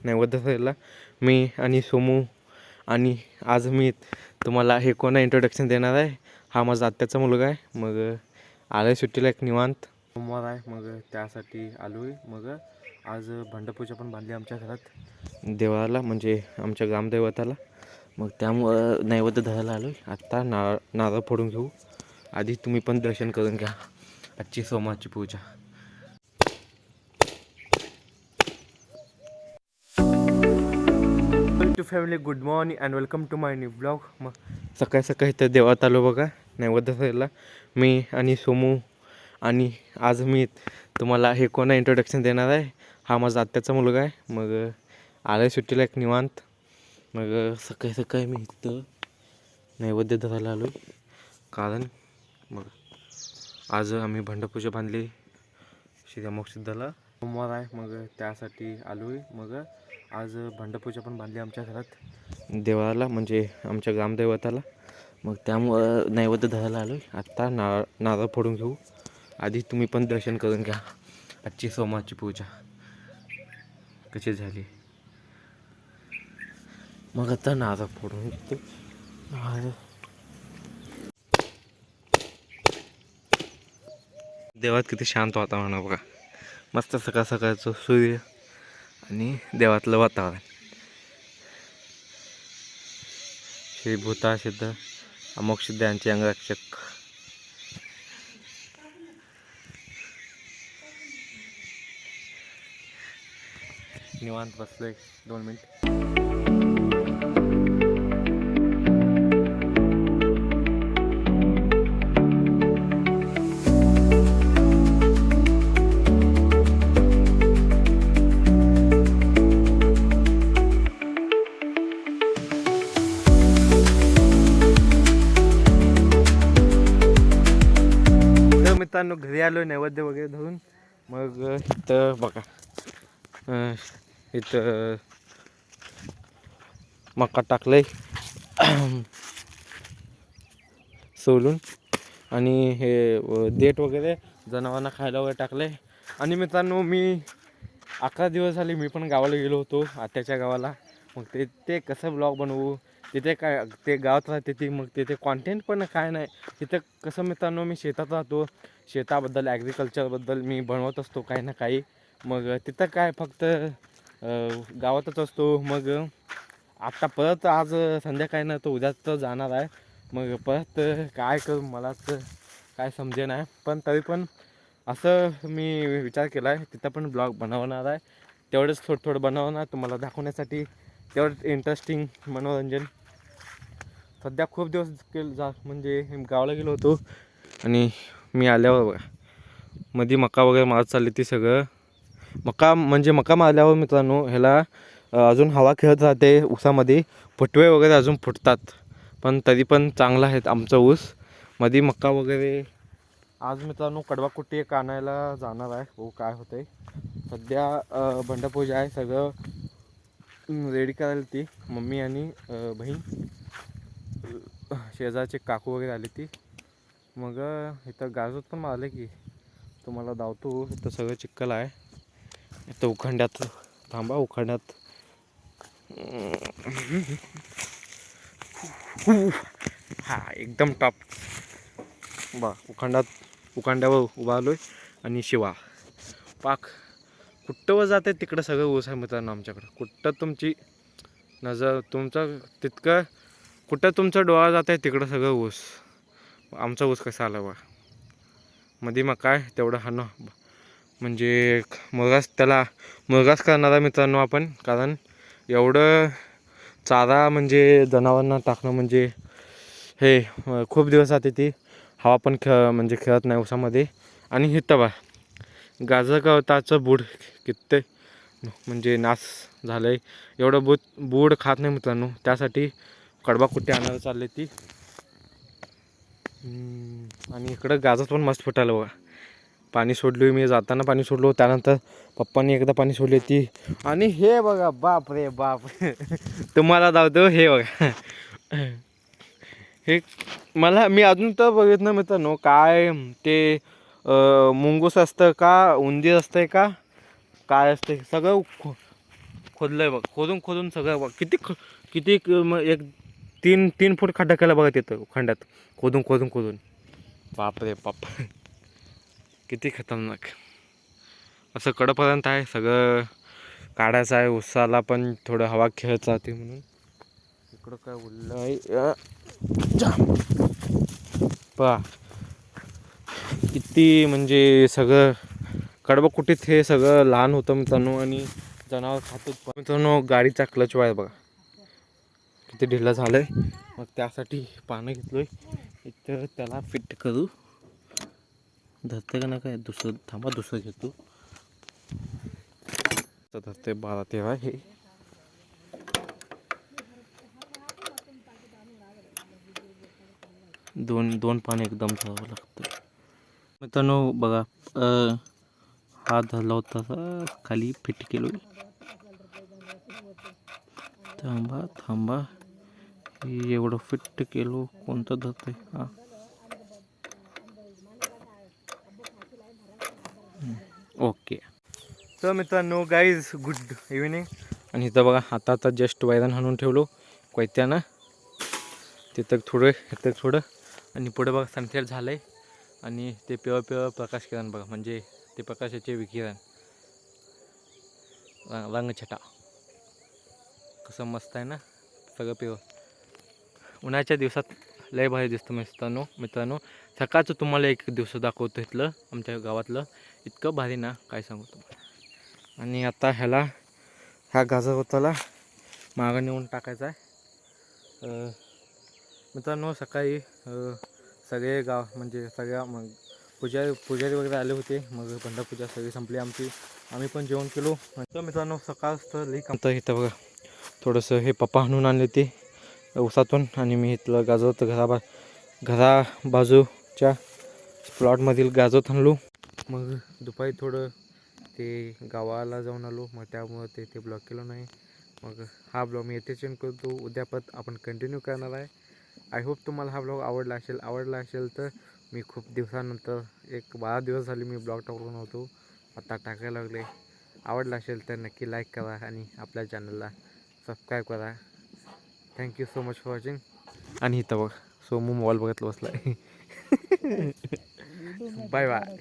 नैवेद्याला मी आणि सोमू. आणि आज मी तुम्हाला हे कोणा इंट्रोडक्शन देणार आहे. हा माझा आत्याचा मुलगा आहे. मग आलं आहे सुट्टीला एक निवांत सोमवार आहे. मग त्यासाठी आलो आहे. मग आज भंडपूजा पण बांधली आमच्या घरात देवाला, म्हणजे आमच्या ग्रामदैवताला. मग त्यामुळं नैवेद्य धरायला आलो आहे. आत्ता नारळ फोडून घेऊ. आधी तुम्ही पण दर्शन करून घ्या आजची सोमवारची पूजा. To family, good morning and welcome to my new blog. मग सकाळी सकाळी तर देवात आलो बघा नैवेद्य धरायला मी आणि सोमू. आणि आज मी तुम्हाला हे कोणा इंट्रोडक्शन देणार आहे. हा माझा आत्याचा मुलगा आहे. मग आलं आहे सुट्टीला एक निवांत. मग सकाळी सकाळी मी इथं नैवेद्य धरायला आलो आहे. कारण मग आज आम्ही भंडपूजा बांधली श्री अमोक्षसिद्धाला. सोमवार आहे. मग त्यासाठी आलो आहे. मग आज भंडपूजा पण बांधली आमच्या घरात देवाला, म्हणजे आमच्या ग्रामदैवताला. मग त्यामुळं नैवेद्य धरायला आलो आहे. आत्ता नारळ फोडून घेऊ. आधी तुम्ही पण दर्शन करून घ्या आजची सोमवारची पूजा कशी झाली. मग आता नारळ फोडून घेतो. देवात किती शांत वातावरण आहे बघा. मस्त सकाळ सकाळचं सूर्य आणि देवातलं वातावरण. श्री भूतासिद्ध अमोक्षसिद्ध यांचे अंगरक्षक. निवांत बसलोय 2 मिनिट. मित्रांनो घरी आलो नैवेद्य वगैरे धरून. मग इथं बघा इथं मका टाकलंय सोलून. आणि हे देठ वगैरे जनावरांना खायला वगैरे टाकले. आणि मित्रांनो मी 11 दिवस झाले मी पण गावाला गेलो होतो आत्याच्या गावाला. मग ते कसं ब्लॉग बनवू, तिथे काय ते गावात राहते ती, मग तिथे कॉन्टेंट पण काय नाही. तिथं कसं मित्रांनो मी शेतात राहतो, शेताबद्दल ॲग्रिकल्चरबद्दल मी बनवत असतो काही ना काही. मग तिथं काय फक्त गावातच असतो. मग आत्ता परत आज संध्याकाळी ना तो उद्या तर जाणार आहे. मग परत काय करू मलाच काय समजे नाही. पण तरी पण असं मी विचार केला आहे तिथं पण ब्लॉग बनवणार आहे. तेवढंच थोडं बनवणार तुम्हाला दाखवण्यासाठी, तेवढंच इंटरेस्टिंग मनोरंजन. सध्या खूप दिवस म्हणजे गावाला गेलो होतो. आणि मी आल्यावर बघा मध्ये मका वगैरे मारत चालली ती सगळं. मका मारल्यावर मित्रांनो ह्याला अजून हवा खेळत राहते ऊसामध्ये. फुटवे वगैरे अजून फुटतात, पण तरी पण चांगला आहेत आमचा ऊस. मध्ये मका वगैरे. आज मित्रांनो कडवाकुट्टी एक आणायला जाणार आहे. हो काय होतं आहे सध्या भंडपूजा आहे. सगळं रेडी करायला ती मम्मी आणि बहीण, शेजारचे काकू वगैरे आली ती. मग इथं गाजत पण मारलं की तुम्हाला धावतो. इथं सगळं चिखल आहे. इथं उखंड्यात थांबा, उखंड्यात हा एकदम टॉप बा. उखांड्यावर उभा आलो आहे. आणि शिवा पाक कुठं वर जाते तिकडं सगळं ऊस आहे मित्रांनो आमच्याकडं. कुठं तुमची नजर तुमचं तितकं कुठं तुमचा डोळा जात आहे तिकडं सगळं ऊस. आमचा ऊस कसा आला बा. मध्ये मग काय तेवढं हा ना, म्हणजे मुरगास करणारा मित्रांनो आपण. कारण एवढं चारा म्हणजे जनावरांना टाकणं म्हणजे हे खूप दिवस जाते ती. हवा पण म्हणजे खेळत नाही ऊसामध्ये. आणि हिथं बा गाजर गवताचं बूड किती म्हणजे नाश झालं आहे. एवढं बूड खात नाही मित्रांनो. त्यासाठी कडबा कुट्टी आणायला चालली ती. आणि इकडं गाजर पण मस्त फुटायला बघा. पाणी सोडलो मी जाताना, पाणी सोडलो. त्यानंतर पप्पांनी एकदा पाणी सोडली ती. आणि हे बघा बाप रे बाप तुम्हाला धावतो हे बघा. हे मी अजून तर बघितलं मित्रांनो काय ते मुंगूस असतं का उंदीर असतंय का काय असते सगळं खोदलंय बघ, खोदून खोदून सगळं बघ किती एक 3 फूट खड्डा केला बघा तिथं खंडात, खोदून खोदून खोदून. बाप रे बाप, किती खतरनाक. असं कडपर्यंत आहे, सगळं काढायचं आहे. उसाला पण थोडं हवा खेळत राहते म्हणून. इकडं काय उरलं आहे पहा, किती म्हणजे सगळं कडबं कुठीत हे सगळं लहान होतं मित्रांनो. आणि जनावर खात होत मित्रांनो. गाडीचा क्लच वायर बघा किती ढिला झालंय. मग त्यासाठी पानं घेतलोय इथं, त्याला फिट करू. धरते का नाही काय दुसरं, थांबा दुसरं घेतो. धरते 12-13 हे. दोन पानं एकदम धरावं लागतं मित्रांनो. बघा हात धरला होता खाली फिट केलो. थांबा एवढं फिट केलो. कोणतं धरतंय? हा ओके. तर मित्रांनो गाईज गुड इव्हिनिंग. आणि इथं बघा आता जस्ट वैरण हाणून ठेवलो कोयत्यानं. तिथं थोडं इथं थोडं आणि पुढे बघा सनसेट झालं आहे. आणि ते पिवळं प्रकाश किरण बघा, म्हणजे ते प्रकाशाचे विकिरण रंगछटा कसं मस्त आहे ना. सगळं पिवळं उन्हाळ्याच्या दिवसात लय भारी दिसतं मित्रांनो. सकाळचं तुम्हाला एक दिवस दाखवतो इथलं आमच्या गावातलं, इतकं भारी ना काय सांगू तुम्हाला. आणि आता ह्या गाजरवताला मागं नेऊन टाकायचा आहे मित्रांनो. सकाळी सगळे गाव म्हणजे सगळ्या मग पुजारी वगैरे आले होते. मग भंडारपूजा सगळी संपली आमची. आम्ही पण जेवण केलो. तर मित्रांनो सकाळ तर लई काम इथं बघा. थोडंसं हे पप्पा आणून आणले ते उसातून. आणि मी इथलं गाजवत घरा बाजूच्या प्लॉटमधील गाजवत आणलो. मग दुपारी थोडं ते गावाला जाऊन आलो. मग त्यामुळं ते ब्लॉग केलं नाही. मग हा ब्लॉग मी येथे चेंज करतो. उद्यापत आपण कंटिन्यू करणार आहे. आय होप तुम्हाला हा ब्लॉग आवडला असेल तर मी खूप दिवसानंतर एक 12 दिवस झाले मी ब्लॉग टाकलो नव्हतो, आता टाकायला लागले. आवडला असेल तर नक्की लाईक करा आणि आपल्या चॅनलला सबस्क्राईब करा. Thank you so much for watching. आणि इथं बघ सोमू मोबाईल बघत बसला आहे. Bye bye.